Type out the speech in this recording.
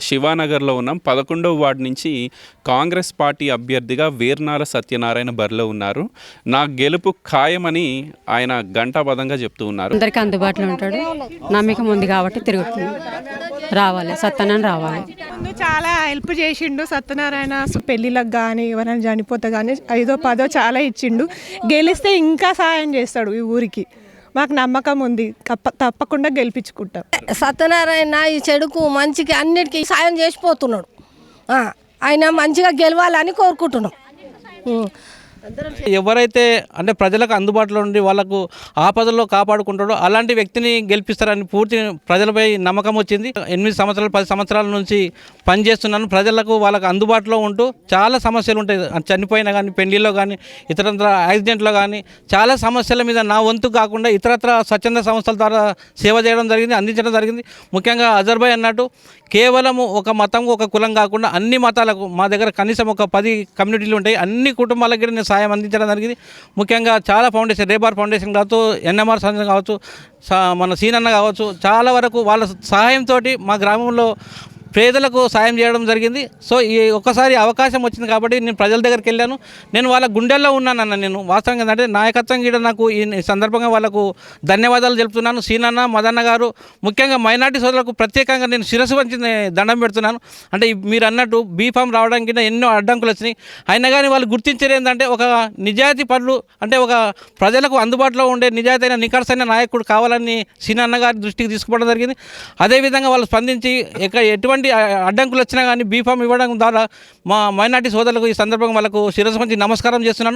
శివానగర్లో ఉన్నాం. 11వ వార్డు నుంచి కాంగ్రెస్ పార్టీ అభ్యర్థిగా వీర్నాల సత్యనారాయణ బరిలో ఉన్నారు. నా గెలుపు ఖాయమని ఆయన ఘంటాపథంగా చెప్తూ ఉన్నారు. అందరికీ అందుబాటులో ఉంటాడు, నమ్మకం ఉంది కాబట్టి తిరుగుతుంది. రావాలి, సత్యనారాయణ రావాలి. ముందు చాలా హెల్ప్ చేసిండు సత్యనారాయణ. పెళ్ళిళ్ళకి కానీ ఎవరైనా చనిపోతే కానీ 5దో 10దో చాలా ఇచ్చిండు. గెలిస్తే ఇంకా సాయం చేస్తాడు ఈ ఊరికి. మాకు నమ్మకం ఉంది, తప్పకుండా గెలిపించుకుంటాం. సత్యనారాయణ ఈ చెడుకు మంచికి అన్నిటికీ సాయం చేసిపోతున్నాడు. ఆయన మంచిగా గెలవాలని కోరుకుంటున్నాం. ఎవరైతే అంటే ప్రజలకు అందుబాటులో ఉండి వాళ్ళకు ఆపదల్లో కాపాడుకుంటాడో అలాంటి వ్యక్తిని గెలిపిస్తారని పూర్తి ప్రజలపై నమ్మకం వచ్చింది. 8 సంవత్సరాలు 10 సంవత్సరాల నుంచి పనిచేస్తున్నాను. ప్రజలకు వాళ్ళకు అందుబాటులో ఉంటూ చాలా సమస్యలు ఉంటాయి. చనిపోయినా కానీ, పెళ్లిలో కానీ, ఇతరత్ర యాక్సిడెంట్లో కానీ చాలా సమస్యల మీద నా వంతు కాకుండా ఇతరత్ర స్వచ్ఛంద సంస్థల ద్వారా సేవ చేయడం జరిగింది, అందించడం జరిగింది. ముఖ్యంగా అజర్బాయ్ అన్నట్టు కేవలం ఒక మతం ఒక కులం కాకుండా అన్ని మతాలకు మా దగ్గర కనీసం ఒక 10 కమ్యూనిటీలు ఉంటాయి. అన్ని కుటుంబాలకు కూడా నేను సాయం అందించడం జరిగింది. ముఖ్యంగా చాలా ఫౌండేషన్, రేబార్ ఫౌండేషన్ కావచ్చు, ఎన్ఎంఆర్ సంస్థ కావచ్చు, మన సీనన్న కావచ్చు, చాలా వరకు వాళ్ళ సహాయంతో మా గ్రామంలో పేదలకు సాయం చేయడం జరిగింది. సో ఈ ఒక్కసారి అవకాశం వచ్చింది కాబట్టి నేను ప్రజల దగ్గరికి వెళ్ళాను. నేను వాళ్ళ గుండెల్లో ఉన్నానన్న. నేను వాస్తవంగా ఏంటంటే నాయకత్వం కూడా నాకు ఈ సందర్భంగా వాళ్ళకు ధన్యవాదాలు తెలుపుతున్నాను. సీనన్న, మదన్న గారు, ముఖ్యంగా మైనార్టీ సోదరులకు ప్రత్యేకంగా నేను శిరస్సు వంచి దండం పెడుతున్నాను. అంటే మీరు అన్నట్టు బీఫామ్ రావడానికి ఎన్నో అడ్డంకులు వచ్చినాయి. అయినా కానీ వాళ్ళు గుర్తించేది ఏంటంటే ఒక నిజాయితీ పనులు, అంటే ఒక ప్రజలకు అందుబాటులో ఉండే నిజాయితీ నిఖర్సైన నాయకుడు కావాలని సీనన్న గారి దృష్టికి తీసుకుపోవడం జరిగింది. అదేవిధంగా వాళ్ళు స్పందించి ఎటువంటి అడ్డంకులు వచ్చినా కానీ బీఫామ్ ఇవ్వడం ద్వారా మా మైనార్టీ సోదరులకు ఈ సందర్భంగా వాళ్ళకు శిరస్సు వంచి నమస్కారం చేస్తున్నాను.